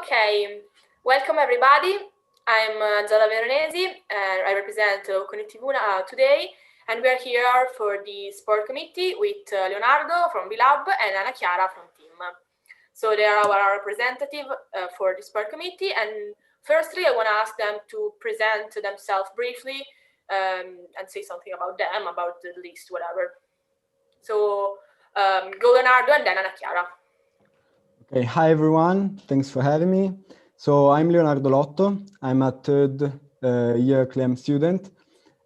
Okay, welcome everybody. I'm Giada Veronesi and I represent EleBocconi2021 today, and we are here for the sport committee with Leonardo from B-Lab and Anna Chiara from team. So they are our representative for the sport committee, and firstly I want to ask them to present themselves briefly and say something about them, about the list, whatever. So go Leonardo and then Anna Chiara. Okay, hi everyone, thanks for having me. So I'm Leonardo Lotto, I'm a third year CLEM student,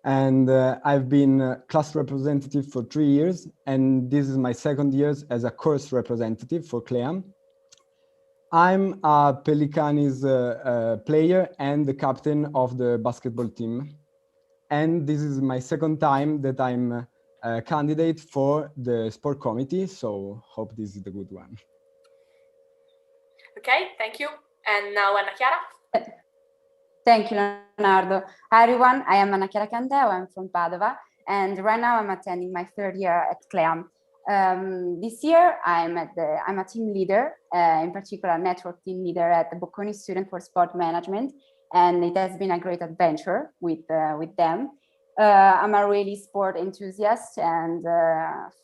and I've been class representative for 3 years, and this is my second year as a course representative for CLEM. I'm a Pelicanis player and the captain of the basketball team. And this is my second time that I'm a candidate for the sport committee, so hope this is the good one. Okay, thank you. And now Anna Chiara. Thank you, Leonardo. Hi everyone, I am Anna Chiara Candeo, I'm from Padova, and right now I'm attending my third year at CLEAM. This year I'm a team leader, in particular network team leader at the Bocconi Student for Sport Management, and it has been a great adventure with them. I'm a really sport enthusiast and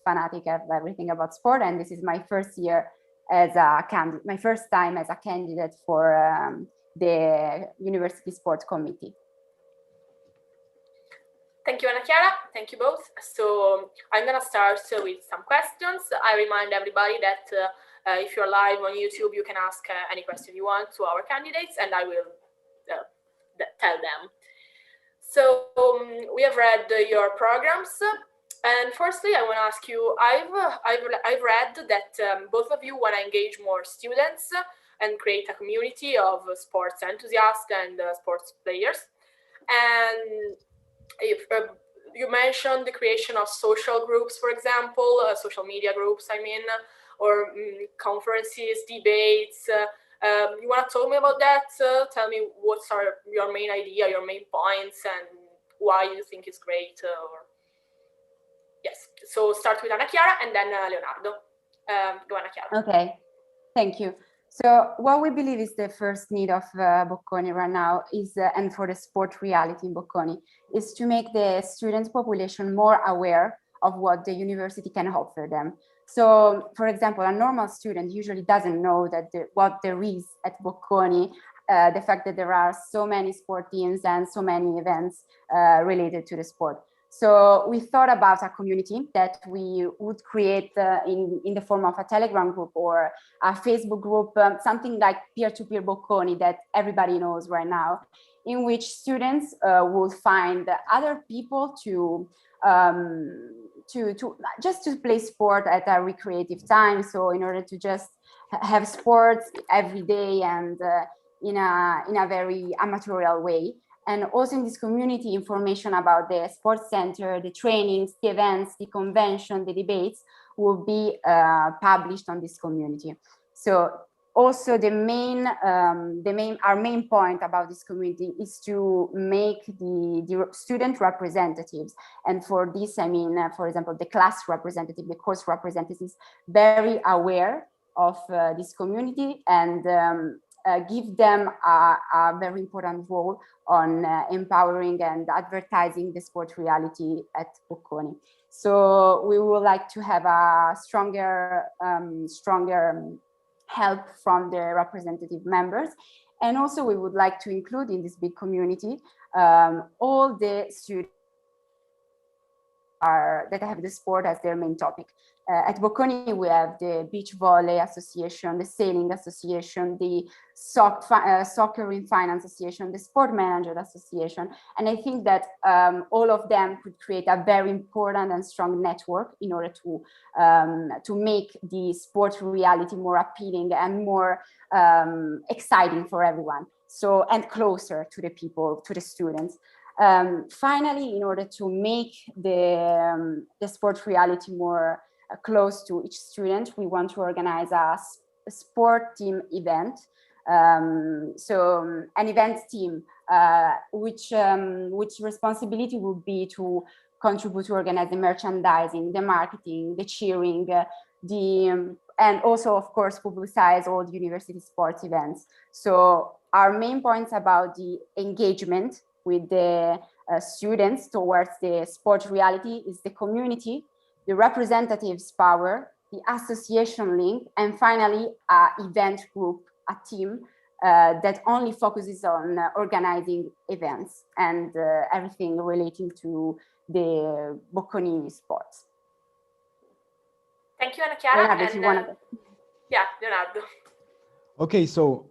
fanatic of everything about sport, and this is my first year as a candidate, my first time as a candidate for the University Sport Committee. Thank you, Anna Chiara. Thank you both. So I'm going to start with some questions. I remind everybody that if you're live on YouTube, you can ask any question you want to our candidates, and I will tell them. So we have read your programs. And firstly, I want to ask you, I've read that both of you want to engage more students and create a community of sports enthusiasts and sports players. And if, you mentioned the creation of social groups, for example, social media groups, I mean, or conferences, debates. You want to talk me about that? Tell me what's your main idea, your main points, and why you think it's great. Yes, so start with Anna Chiara and then Leonardo. Go Anna Chiara. Okay, thank you. So what we believe is the first need of Bocconi right now is, and for the sport reality in Bocconi, is to make the student population more aware of what the university can offer them. So, for example, a normal student usually doesn't know that what there is at Bocconi, the fact that there are so many sport teams and so many events related to the sport. So we thought about a community that we would create in the form of a Telegram group or a Facebook group, something like peer-to-peer Bocconi that everybody knows right now, in which students will find other people to just to play sport at a recreative time. So in order to just have sports every day and in a very amateurial way. And also in this community, information about the sports center, the trainings, the events, the convention, the debates will be published on this community. So also our main point about this community is to make the student representatives. And for this, I mean, for example, the class representative, the course representatives, very aware of this community and give them a very important role on empowering and advertising the sport reality at Bocconi. So we would like to have a stronger help from the representative members. And also we would like to include in this big community all the students that have the sport as their main topic. At Bocconi, we have the Beach Volley Association, the Sailing Association, the Soccer in Finance Association, the Sport Manager Association. And I think that all of them could create a very important and strong network in order to make the sport reality more appealing and more exciting for everyone. So, and closer to the people, to the students. Finally, in order to make the sport reality more close to each student, we want to organize a sport team event. So an event team, which responsibility would be to contribute to organize the merchandising, the marketing, the cheering, the and also, of course, publicize all the university sports events. So our main points about the engagement with the students towards the sport reality is the community, the representatives power, the association link, and finally, a event group, a team that only focuses on organizing events and everything relating to the Bocconi sports. Thank you, Anna Chiara. Leonardo, yeah, Leonardo. Okay, so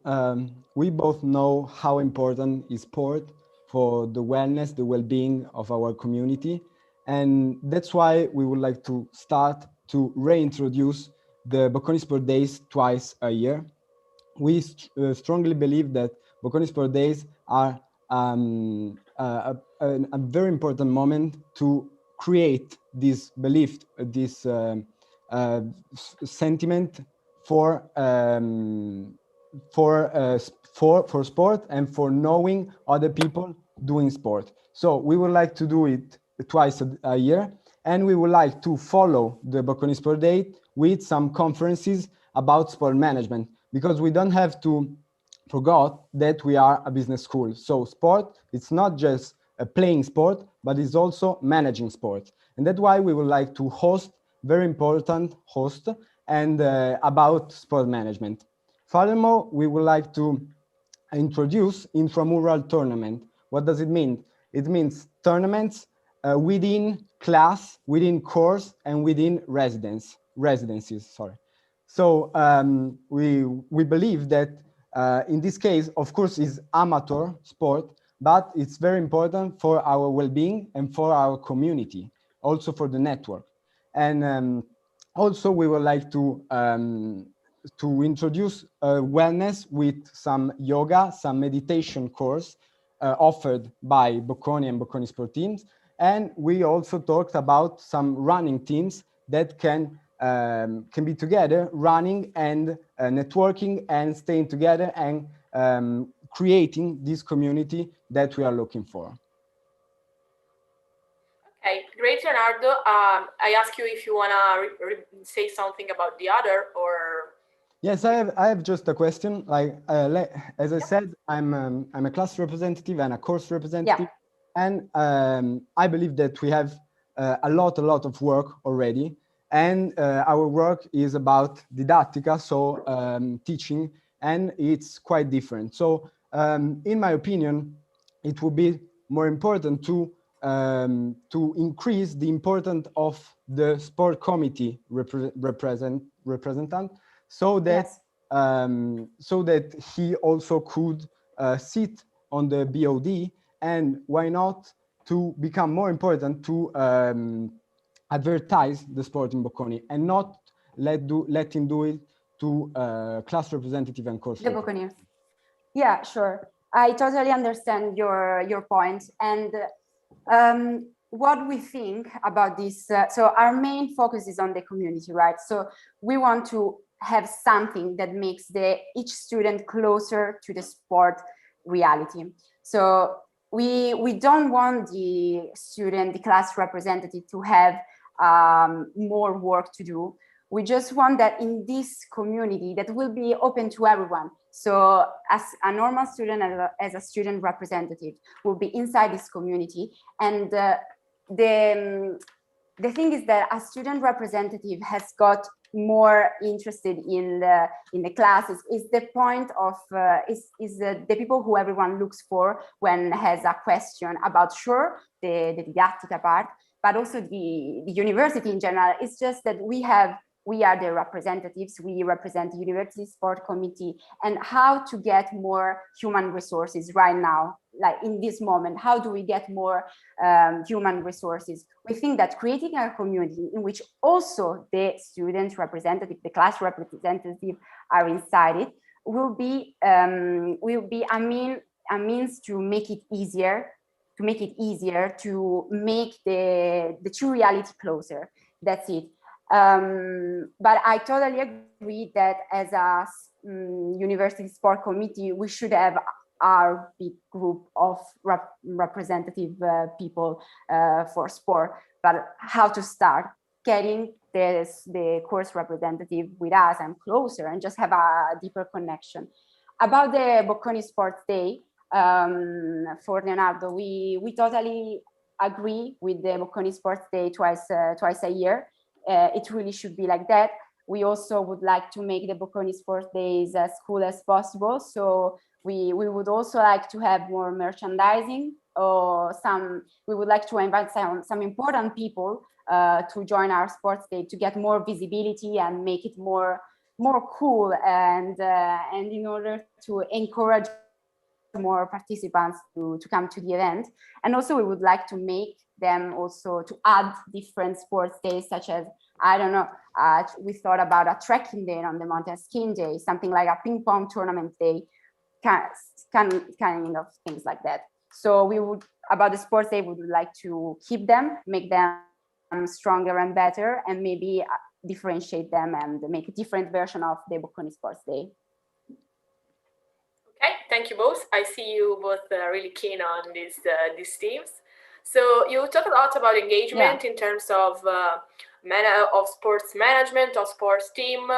we both know how important is sport for the wellness, the well-being of our community. And that's why we would like to start to reintroduce the Bocconi Sport Days twice a year. We strongly believe that Bocconi Sport Days are a very important moment to create this belief, this sentiment for sport and for knowing other people doing sport. So we would like to do it twice a year, and we would like to follow the Bocconi Sport Day with some conferences about sport management, because we don't have to forget that we are a business school. So sport, it's not just playing sport, but it's also managing sport. And that's why we would like to host very important host and about sport management. Furthermore, we would like to introduce intramural tournament. What does it mean? It means tournaments within class, within course, and within residencies. Sorry. So we believe that in this case, of course, is amateur sport, but it's very important for our well-being and for our community, also for the network. And also we would like to introduce wellness with some yoga, some meditation course offered by Bocconi and Bocconi Sport teams. And we also talked about some running teams that can be together, running and networking and staying together and creating this community that we are looking for. Okay, great, Leonardo. I ask you if you want to say something about the other, or... Yes, I have just a question. Like as I said, I'm a class representative and a course representative, and I believe that we have a lot of work already, and our work is about didactica, so teaching, and it's quite different. So in my opinion, it would be more important to increase the importance of the sport committee representative, so that so that he also could sit on the BOD, and why not to become more important to advertise the sport in Bocconi and not let him do it to class representative and course. The Bocconiers. Yeah, sure. I totally understand your point, and what we think about this. So our main focus is on the community, right? So we want to have something that makes each student closer to the sport reality. So we don't want the student, the class representative, to have more work to do. We just want that in this community that will be open to everyone. So as a normal student, as a student representative, will be inside this community. And the thing is that a student representative has got more interested in the classes, is the point of is the people who everyone looks for when has a question about, sure, the didactica part, but also the university in general. It's just that we are the representatives, we represent the university sport committee, and how to get more human resources right now, like in this moment, how do we get more human resources? We think that creating a community in which also the student representative, the class representative are inside it, will be a means to make it easier, to make the true reality closer. That's it. But I totally agree that as a university sport committee, we should have our big group of representative people for sport. But how to start? Getting the course representative with us and closer and just have a deeper connection. About the Bocconi Sports Day, for Leonardo, we totally agree with the Bocconi Sports Day twice a year. It really should be like that. We also would like to make the Bocconi Sports Days as cool as possible. So we would also like to have more merchandising, or we would like to invite some important people to join our sports day to get more visibility and make it more cool, and in order to encourage more participants to come to the event. And also we would like to make them also to add different sports days, such as, I don't know, we thought about a trekking day on the mountain, skiing day, something like a ping pong tournament day, kind of things like that. So we would, about the sports day, we would like to keep them, make them stronger and better, and maybe differentiate them and make a different version of the Bocconi Sports Day. Okay, thank you both. I see you both really keen on these themes. So you talk a lot about engagement in terms of sports management or sports team,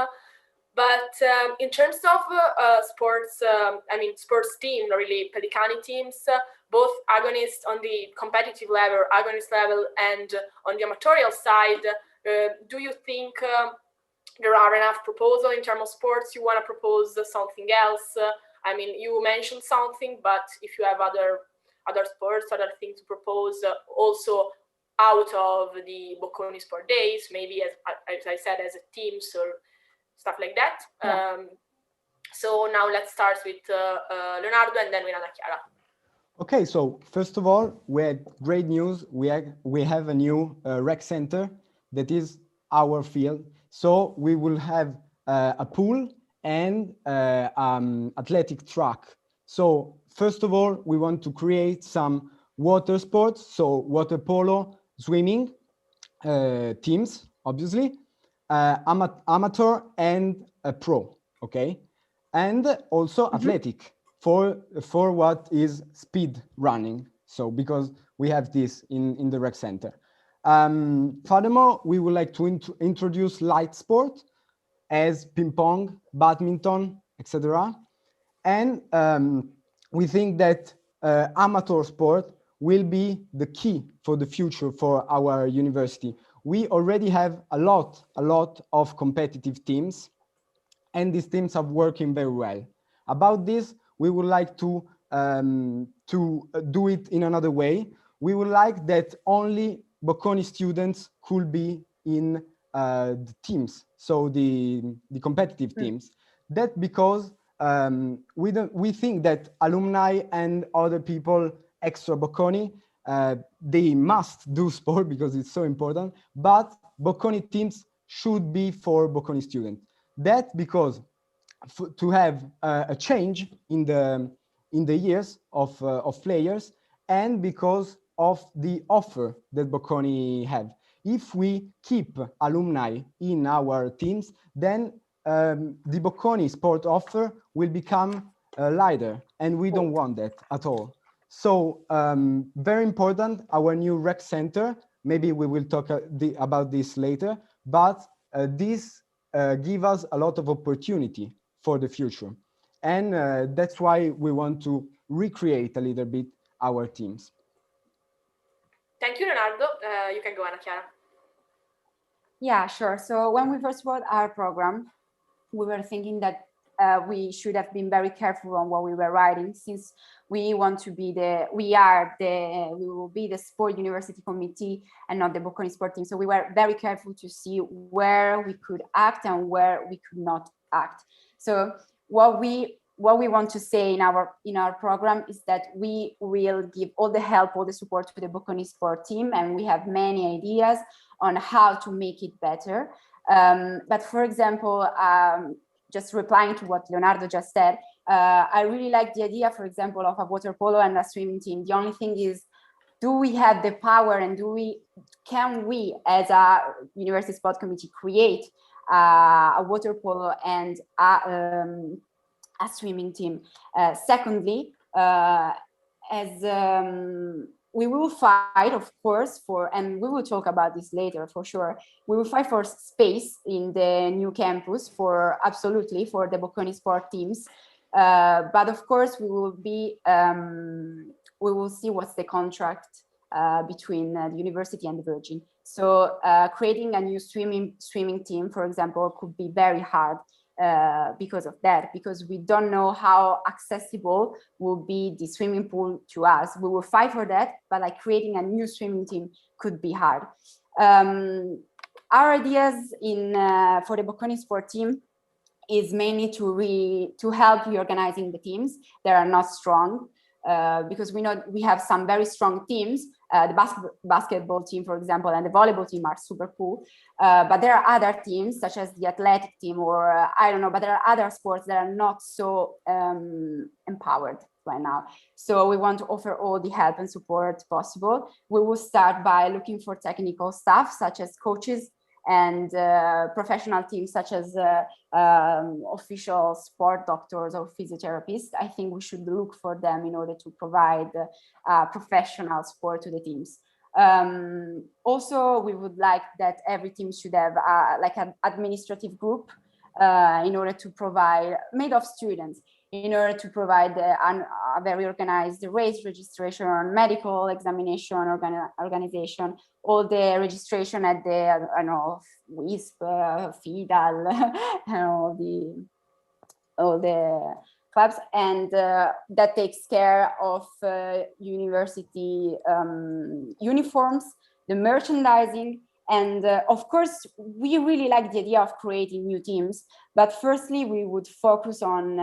but in terms of sports team, really Pelicani teams, both agonists on the competitive level, agonist level, and on the amatorial side, do you think there are enough proposals in terms of sports? You want to propose something else? I mean, you mentioned something, but if you have other sports, other things to propose, also out of the Bocconi Sport Days, maybe as I said, as a teams or stuff like that. Yeah. So now let's start with Leonardo and then with Anna Chiara. Okay, so first of all, we had great news. We have a new rec center that is our field. So we will have a pool and athletic track. So first of all, we want to create some water sports, so water polo, swimming teams, obviously, amateur and pro, okay? And also athletic for what is speed running. So because we have this in the rec center. Furthermore, we would like to introduce light sport as ping pong, badminton, etc. And we think that amateur sport will be the key for the future for our university. We already have a lot of competitive teams, and these teams are working very well. About this, we would like to do it in another way. We would like that only Bocconi students could be in the teams, so the competitive teams. That because we think that alumni and other people extra Bocconi, they must do sport because it's so important, but Bocconi teams should be for Bocconi students. That because to have a change in the years of players, and because of the offer that Bocconi have. If we keep alumni in our teams, then the Bocconi sport offer will become lighter, and we don't want that at all. So very important, our new rec center, maybe we will talk about this later, but this give us a lot of opportunity for the future. And that's why we want to recreate a little bit our teams. Thank you, Leonardo. You can go, Anna Chiara. Yeah, sure. So when we first wrote our program, we were thinking that we should have been very careful on what we were writing, since we want to be we will be the sport university committee and not the Bocconi sport team. So we were very careful to see where we could act and where we could not act. So what we want to say in our program is that we will give all the help, all the support to the Bocconi sport team, and we have many ideas on how to make it better. But for example, just replying to what Leonardo just said, I really like the idea, for example, of a water polo and a swimming team. The only thing is, do we have the power, and can we as a university sport committee create a water polo and a swimming team? Secondly, as we will fight, of course, and we will talk about this later for sure. We will fight for space in the new campus absolutely for the Bocconi sport teams. But of course, we will see what's the contract between the university and the Virgin. So creating a new swimming team, for example, could be very hard because of that, because we don't know how accessible will be the swimming pool to us. We will fight for that, but like creating a new swimming team could be hard. Our ideas for the Bocconi sport team is mainly to help reorganizing the teams that are not strong, because we know we have some very strong teams. The basketball team, for example, and the volleyball team are super cool. But there are other teams, such as the athletic team, or I don't know, but there are other sports that are not so empowered right now. So we want to offer all the help and support possible. We will start by looking for technical staff, such as coaches, and professional teams such as official sport doctors or physiotherapists. I think we should look for them in order to provide professional support to the teams. Also, we would like that every team should have like an administrative group in order to provide, made of students, in order to provide a very organized race registration, medical examination organization, all the registration at the, I don't know, WISP, FIDAL, all the clubs, and that takes care of university uniforms, the merchandising. And of course, we really like the idea of creating new teams. But firstly, we would focus on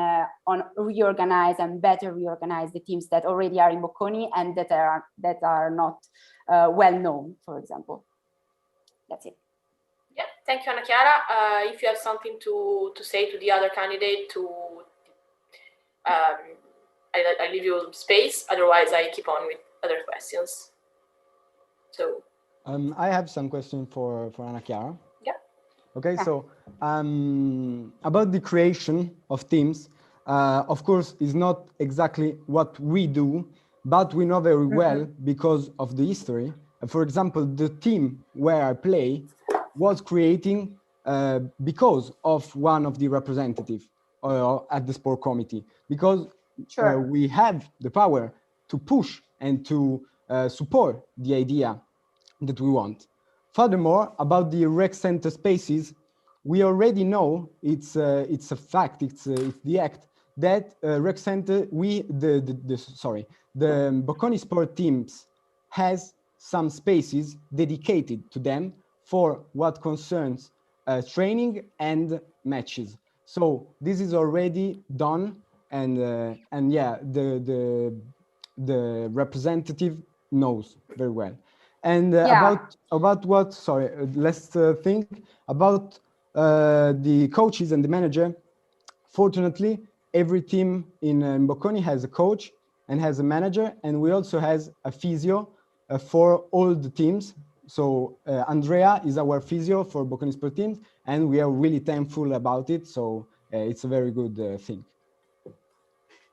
reorganize and better reorganize the teams that already are in Bocconi and that are not well known, for example. That's it. Yeah, thank you, Anna Chiara. If you have something to say to the other candidate, I leave you space. Otherwise, I keep on with other questions. So. I have some questions for Anna Chiara. Yeah. Okay, so about the creation of teams, of course, is not exactly what we do, but we know very well because of the history. For example, the team where I play was creating because of one of the representatives at the sport committee, because we have the power to push and to support the idea that we want. Furthermore, about the rec center spaces, we already know it's a fact, it's the act that rec center, the Bocconi sport teams has some spaces dedicated to them for what concerns training and matches. So this is already done, and yeah, the representative knows very well. And about what, sorry, let's think about the coaches and the manager. Fortunately, every team in Bocconi has a coach and has a manager, and we also has a physio for all the teams. So Andrea is our physio for Bocconi Sport teams, and we are really thankful about it. So it's a very good thing.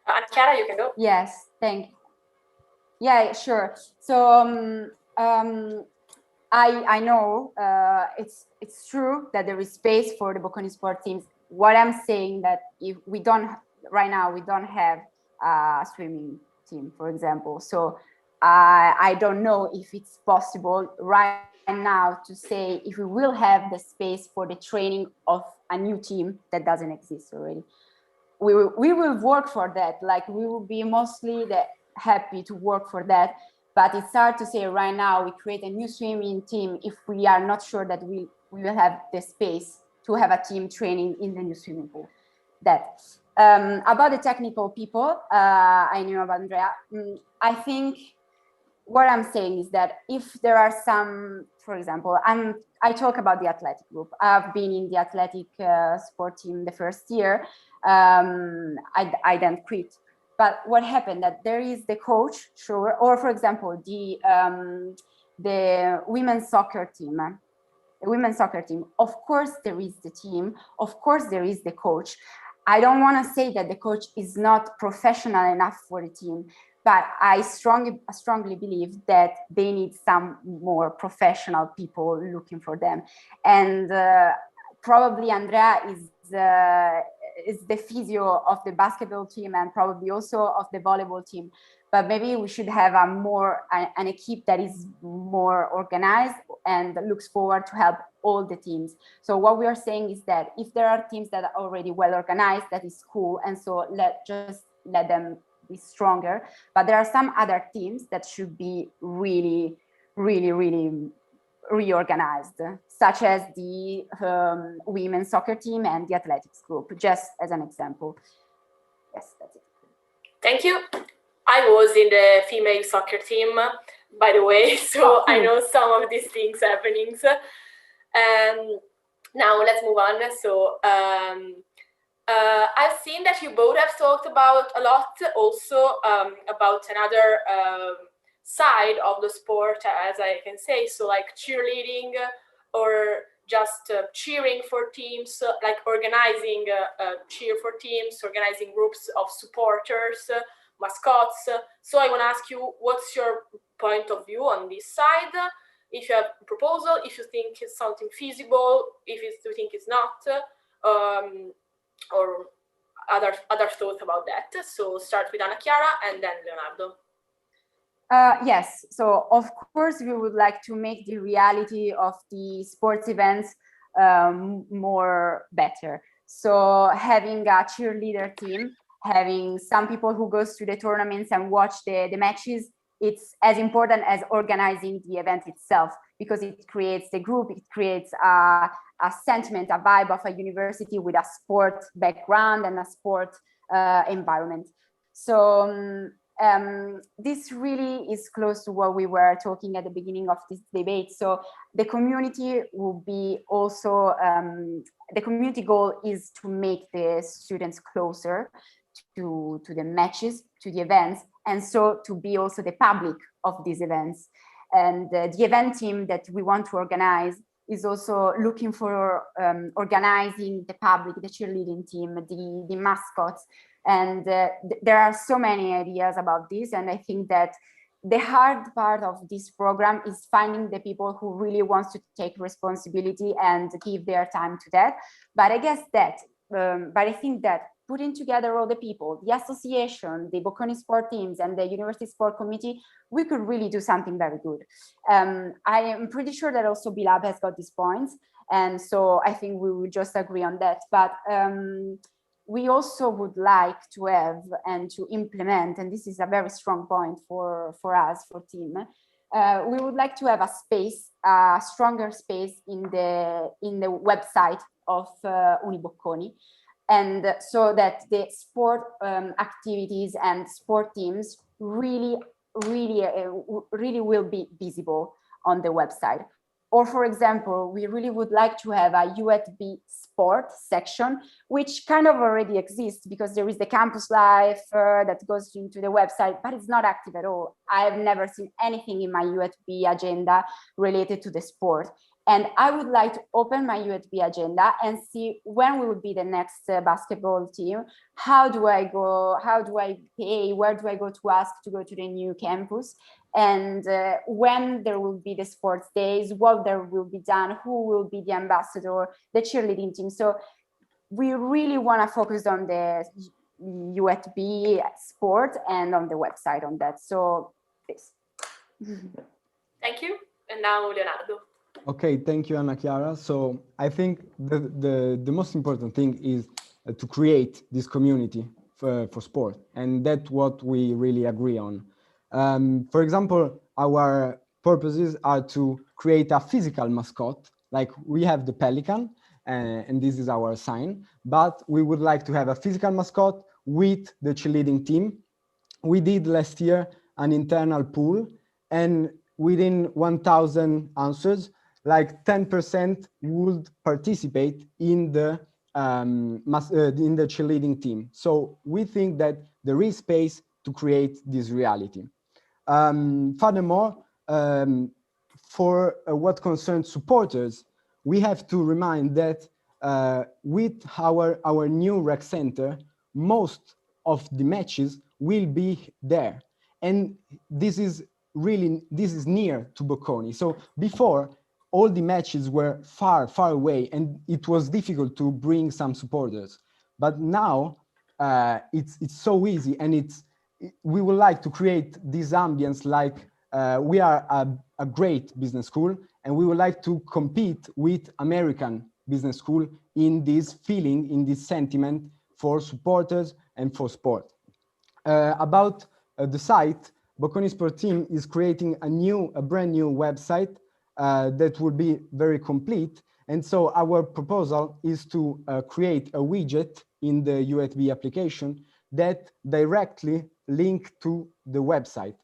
Anna Chiara, you can go. Yes, thank you. Yeah, sure. So I know it's true that there is space for the Bocconi sport teams. What I'm saying that if we don't right now, we don't have a swimming team, for example. So I don't know if it's possible right now to say if we will have the space for the training of a new team that doesn't exist already. We will work for that. Like we will be mostly happy to work for that. But it's hard to say right now we create a new swimming team if we are not sure that we will have the space to have a team training in the new swimming pool. That about the technical people, I knew about Andrea. I think what I'm saying is that if there are some, for example, I talk about the athletic group. I've been in the athletic sport team the first year. I then quit. But what happened that there is the coach, sure, or for example, the women's soccer team. The women's soccer team, of course there is the team, of course there is the coach. I don't want to say that the coach is not professional enough for the team, but I strongly believe that they need some more professional people looking for them. And probably Andrea is the physio of the basketball team and probably also of the volleyball team. But maybe we should have an equipe that is more organized and looks forward to help all the teams. So what we are saying is that if there are teams that are already well organized, that is cool. And so just let them be stronger. But there are some other teams that should be really, really, really reorganized, such as the women's soccer team and the athletics group, just as an example. Yes, that's it. Thank you. I was in the female soccer team, by the way, so I know some of these things happenings. Now let's move on. So I've seen that you both have talked about a lot also about another side of the sport, as I can say, so like cheerleading or just cheering for teams, like organizing cheer for teams, organizing groups of supporters, mascots. So I want to ask you, what's your point of view on this side? If you have a proposal, if you think it's something feasible, if you think it's not, or other thoughts about that. So start with Anna Chiara and then Leonardo. Yes, so of course we would like to make the reality of the sports events more better. So having a cheerleader team, having some people who goes to the tournaments and watch the matches, it's as important as organizing the event itself, because it creates the group, it creates a sentiment, a vibe of a university with a sport background and a sport environment. So this really is close to what we were talking at the beginning of this debate. So the community will be also, the community goal is to make the students closer to the matches, to the events, and so to be also the public of these events. And the event team that we want to organize is also looking for organizing the public, the cheerleading team, the mascots. And there are so many ideas about this. And I think that the hard part of this program is finding the people who really wants to take responsibility and give their time to that. But I think that putting together all the people, the association, the Bocconi sport teams and the university sport committee, we could really do something very good. I am pretty sure that also B-Lab has got these points. And so I think we will just agree on that. But we also would like to have and to implement, and this is a very strong point for us, for team, we would like to have a space, a stronger space in the website of Unibocconi. And so that the sport activities and sport teams really will be visible on the website. Or for example, we really would like to have a USB sport section, which kind of already exists because there is the campus life that goes into the website, but it's not active at all. I've never seen anything in my USB agenda related to the sport. And I would like to open my USB agenda and see when will be the next basketball team. How do I go? How do I pay? Where do I go to ask to go to the new campus? And when there will be the sports days, what there will be done, who will be the ambassador, the cheerleading team. So we really want to focus on the USB sport and on the website on that. So this. Thank you. And now Leonardo. Okay, thank you, Anna Chiara. So I think the most important thing is to create this community for sport, and that's what we really agree on. For example, our purposes are to create a physical mascot, like we have the pelican, and this is our sign, but we would like to have a physical mascot with the cheerleading team. We did last year an internal poll, and within 1,000 answers, like 10% would participate in the cheerleading team. So we think that there is space to create this reality. Furthermore, for what concerns supporters, we have to remind that with our new rec center, most of the matches will be there. and this is near to Bocconi. So before, all the matches were far away, and it was difficult to bring some supporters. But now it's so easy, and we would like to create this ambience like we are a great business school, and we would like to compete with American business school in this feeling, in this sentiment for supporters and for sport. About the site, Bocconi Sport Team is creating a brand new website that will be very complete. And so our proposal is to create a widget in the USB application that directly link to the website.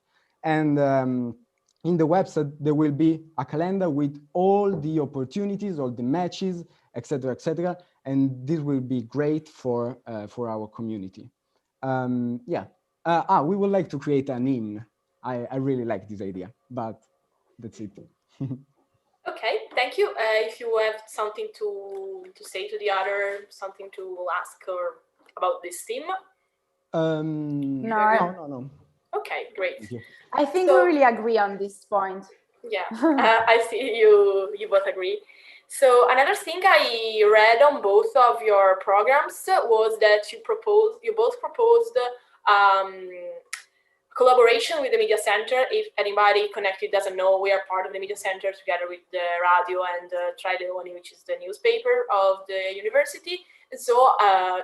And in the website, there will be a calendar with all the opportunities, all the matches, etc., etc. And this will be great for our community. Yeah. We would like to create an hymn. I really like this idea, but that's it. Okay, thank you. If you have something to say to the other, something to ask or about this theme. No. Okay, great. I think we really agree on this point. Yeah, I see you both agree. So another thing I read on both of your programs was that you both proposed collaboration with the Media Center. If anybody connected doesn't know, we are part of the Media Center together with the radio and Trileoni, which is the newspaper of the university. And so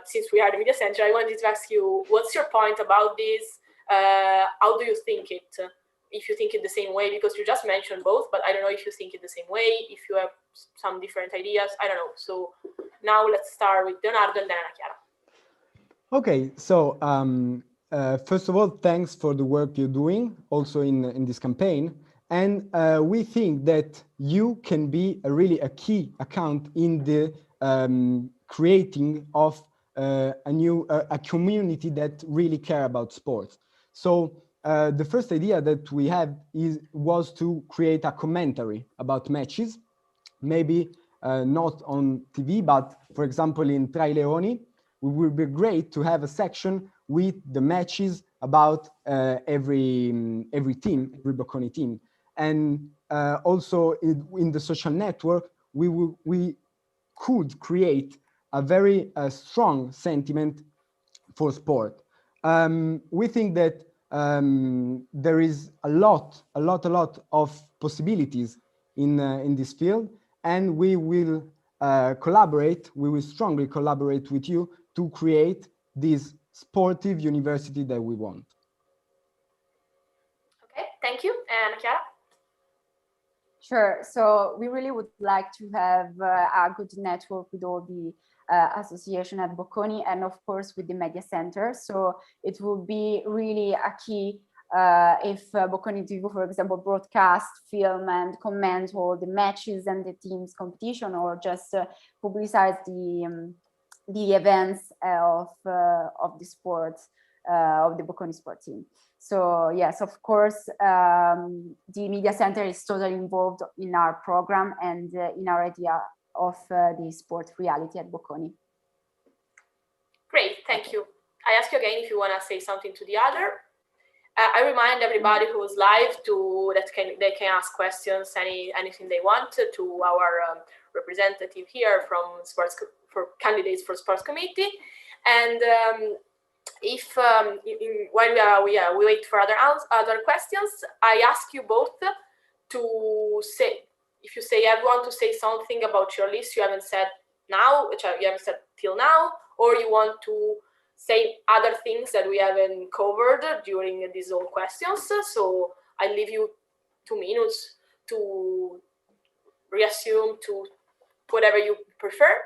since we are the Media Center, I wanted to ask you, what's your point about this? How do you think it? If you think it the same way, because you just mentioned both, but I don't know if you think it the same way, if you have some different ideas, I don't know. So now let's start with Leonardo and then Ana Chiara. Okay, so first of all, thanks for the work you're doing also in this campaign. And we think that you can be a key account in the creating of a community that really care about sports. So the first idea that we had was to create a commentary about matches, maybe not on TV, but for example in Trileoni, it would be great to have a section with the matches about every team, every Bocconi team. And also in the social network, we could create a very strong sentiment for sport. We think that there is a lot of possibilities in this field, and we will strongly collaborate with you to create this sportive university that we want. Okay, thank you. And Chiara? Sure. So we really would like to have a good network with all the association at Bocconi, and of course with the Media Center. So it will be really a key if Bocconi TV, for example, broadcast, film, and comment all the matches and the teams competition, or just publicize the events of the sports of the Bocconi sport team. So yes, of course, the Media Center is totally involved in our program and in our idea of the sport reality at Bocconi. Great, thank you. I ask you again if you want to say something to the other. I remind everybody who is live they can ask questions, anything they want to our representative here from for candidates for sports committee. And if while we wait for other questions, I ask you both to say, if you want to say something about your list you haven't said now, which you haven't said till now, or you want to say other things that we haven't covered during these whole questions. So I leave you 2 minutes to reassume to whatever you prefer.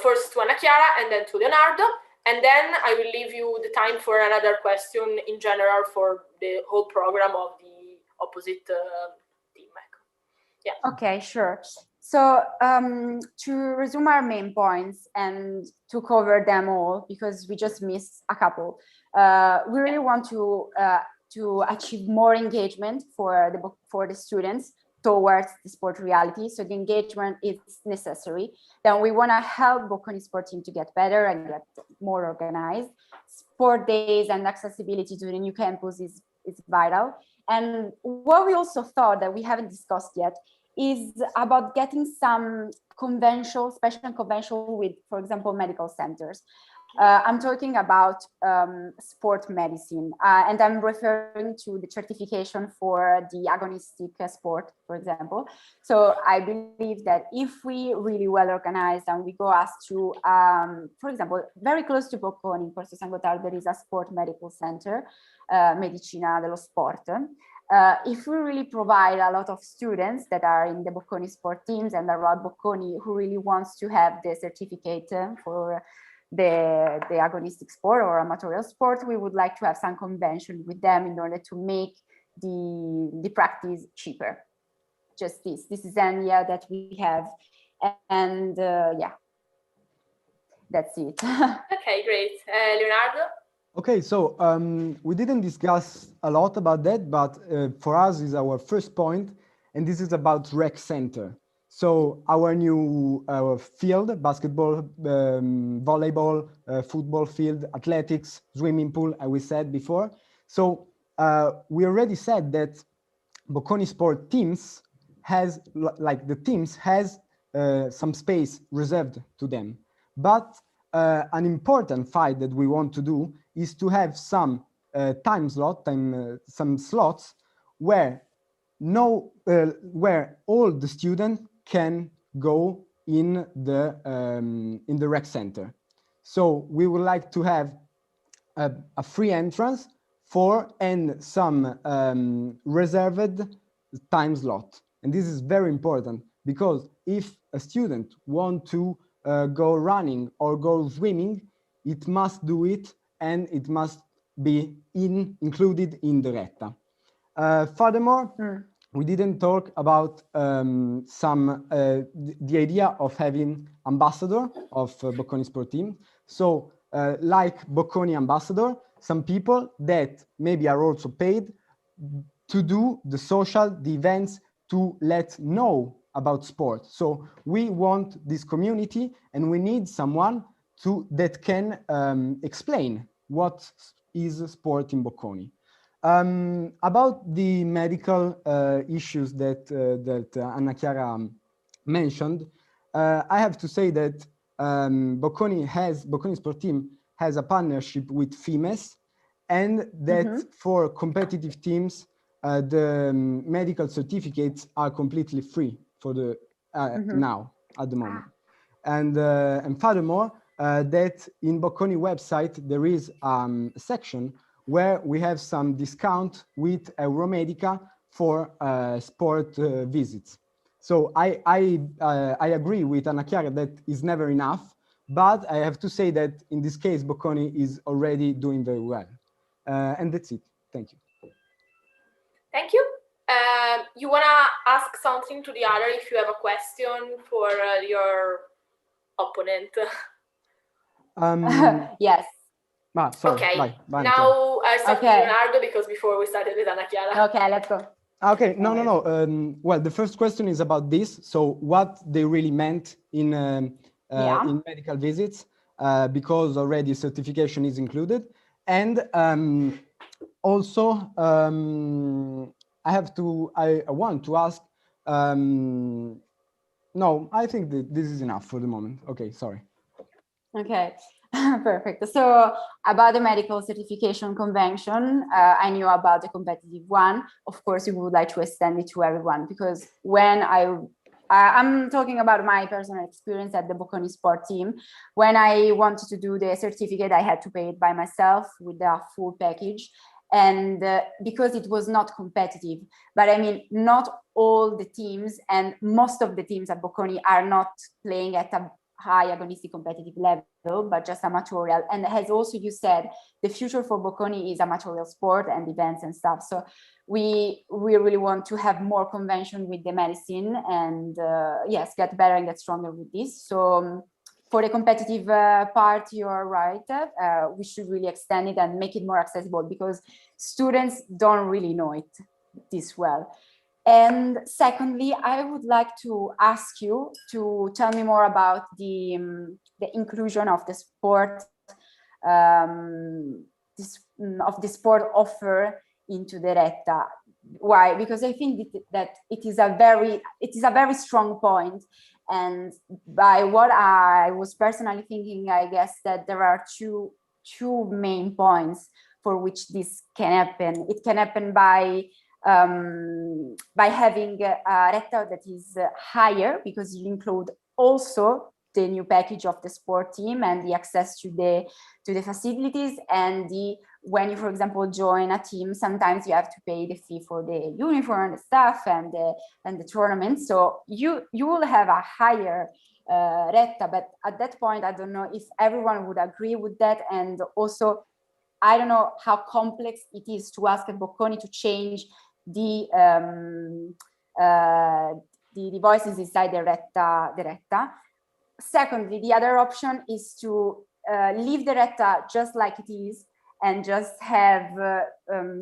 First to Ana Chiara and then to Leonardo. And then I will leave you the time for another question in general for the whole program of the opposite team. Yeah. Okay, sure. So to resume our main points and to cover them all, because we just missed a couple, we really want to achieve more engagement for the students towards the sport reality. So the engagement is necessary. Then we want to help Bocconi sport team to get better and get more organized. Sport days and accessibility to the new campus is is vital. And what we also thought that we haven't discussed yet is about getting some special convention with, for example, medical centers. I'm talking about sport medicine, and I'm referring to the certification for the agonistic sport, for example. So I believe that if we really well organized and we go as to, for example, very close to Bocconi, in Corso San Gottardo, there is a sport medical center, Medicina dello Sport. If we really provide a lot of students that are in the Bocconi sport teams and around Bocconi who really wants to have the certificate for the agonistic sport or amatorial sport, we would like to have some convention with them in order to make the practice cheaper. Just this is an idea that we have, and yeah, that's it. Okay, great. Leonardo? Okay, so we didn't discuss a lot about that, but for us is our first point, and this is about rec center. So our new field, basketball, volleyball, football field, athletics, swimming pool, as we said before. So we already said that Bocconi Sport teams has, like the teams has some space reserved to them. But an important fight that we want to do is to have some some slots where where all the students can go in the rec center. So we would like to have a free entrance for and some reserved time slot. And this is very important because if a student wants to go running or go swimming, it must do it and it must be included in the retta. Furthermore, we didn't talk about the idea of having ambassador of Bocconi Sport team. So like Bocconi ambassador, some people that maybe are also paid to do the events to let know about sport. So we want this community and we need someone that can explain what is sport in Bocconi. About the medical issues that Anna Chiara mentioned, I have to say that Bocconi Sport Team has a partnership with FIMES, and that for competitive teams, the medical certificates are completely free for the now at the moment. And furthermore, that in Bocconi website there is a section where we have some discount with Euromedica for sport visits. So I agree with Anna Chiara that is never enough, but I have to say that in this case, Bocconi is already doing very well. And that's it. Thank you. Thank you. You want to ask something to the other if you have a question for your opponent? Yes. Sorry. Okay. Bye, now I start with Leonardo because before we started with Anna Chiara. Okay, let's go. Okay, no. Well, the first question is about this. So what they really meant in medical visits, because already certification is included. And also, I want to ask, no, I think that this is enough for the moment. Okay, sorry. Okay, perfect. So about the medical certification convention, I knew about the competitive one. Of course, we would like to extend it to everyone because when I'm talking about my personal experience at the Bocconi Sport team. When I wanted to do the certificate, I had to pay it by myself with the full package. And because it was not competitive, but I mean, not all the teams and most of the teams at Bocconi are not playing at a high agonistic competitive level, but just amatorial. And as also you said, the future for Bocconi is amatorial sport and events and stuff. So we really want to have more convention with the medicine and yes, get better and get stronger with this. So for the competitive part, you're right. We should really extend it and make it more accessible because students don't really know it this well. And secondly, I would like to ask you to tell me more about the inclusion of the sport, of the sport offer into the retta. Why? Because I think that it is a very strong point. And by what I was personally thinking, I guess that there are two main points for which this can happen. It can happen by having a retta that is higher, because you include also the new package of the sport team and the access to the facilities, and when you, for example, join a team, sometimes you have to pay the fee for the uniform, the staff, and the tournament. So you will have a higher retta, but at that point, I don't know if everyone would agree with that. And also, I don't know how complex it is to ask at Bocconi to change the voices inside the retta. Secondly, the other option is to leave the retta just like it is, and just have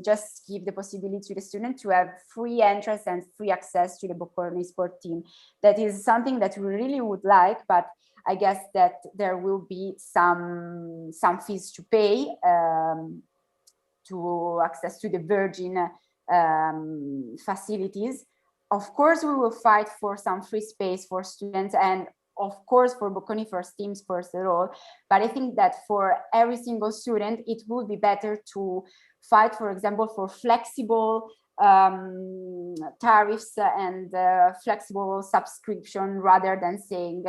just give the possibility to the student to have free entrance and free access to the Bocconi sport team. That is something that we really would like, but I guess that there will be some fees to pay to access to the Virgin facilities. Of course, we will fight for some free space for students, and of course for Bocconi first teams first of all. But I think that for every single student, it would be better to fight, for example, for flexible tariffs and flexible subscription, rather than saying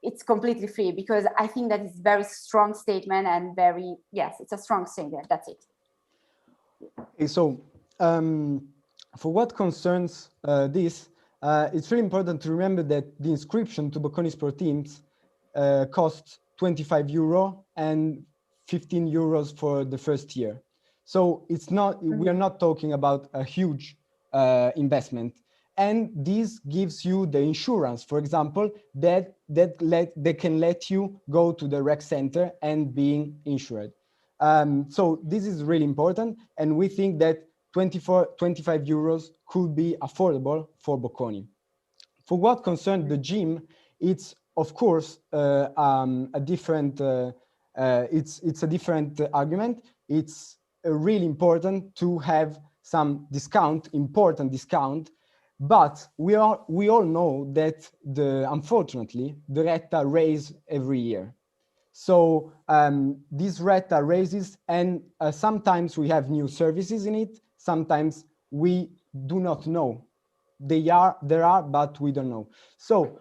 it's completely free, because I think that is a very strong statement, and yes, it's a strong statement. That's it. Okay, so for what concerns this, it's really important to remember that the inscription to Bocconi Sport Teams costs €25 and €15 for the first year. So it's not, we are not talking about a huge investment. And this gives you the insurance, for example, that they can let you go to the rec center and being insured. So this is really important, and we think that €25 could be affordable for Bocconi. For what concerns the gym, it's of course a different. It's a different argument. It's really important to have some discount, important discount, but we all know that unfortunately the retta raise every year. So this retta raises, and sometimes we have new services in it. Sometimes we do not know. There are, but we don't know. So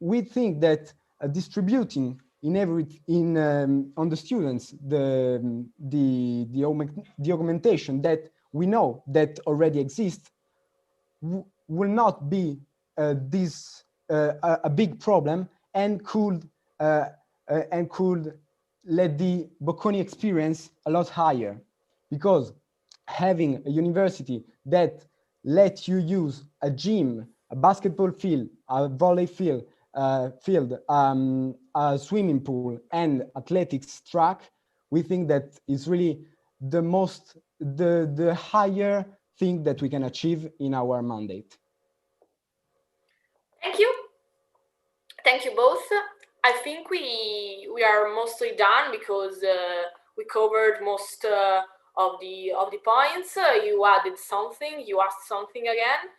we think that distributing on the students the augmentation that we know that already exists will not be a big problem, and could let the Bocconi experience a lot higher, because having a university that lets you use a gym, a basketball field, a volley field, a swimming pool, and athletics track, we think that is really the higher thing that we can achieve in our mandate. Thank you. Thank you both. I think we are mostly done, because we covered most of the points. You added something, you asked something again.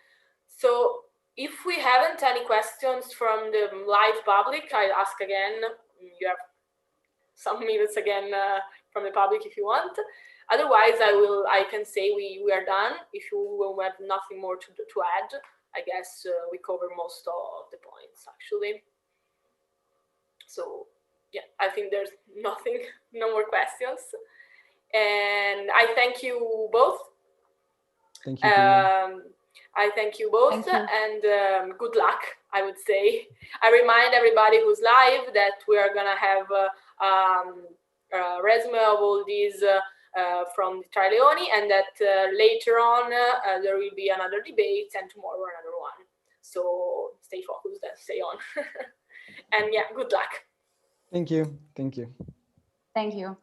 So if we haven't any questions from the live public, I'll ask again. You have some minutes again from the public if you want. Otherwise, I can say we are done. If you will have nothing more to add, I guess we cover most of the points actually. So yeah, I think there's nothing, no more questions. And I thank you both. Thank you. I thank you both. Thank you. And good luck, I would say. I remind everybody who's live that we are gonna have a resume of all these from Trileoni, and that later on there will be another debate, and tomorrow another one. So stay focused and stay on. And yeah, good luck. Thank you. Thank you. Thank you.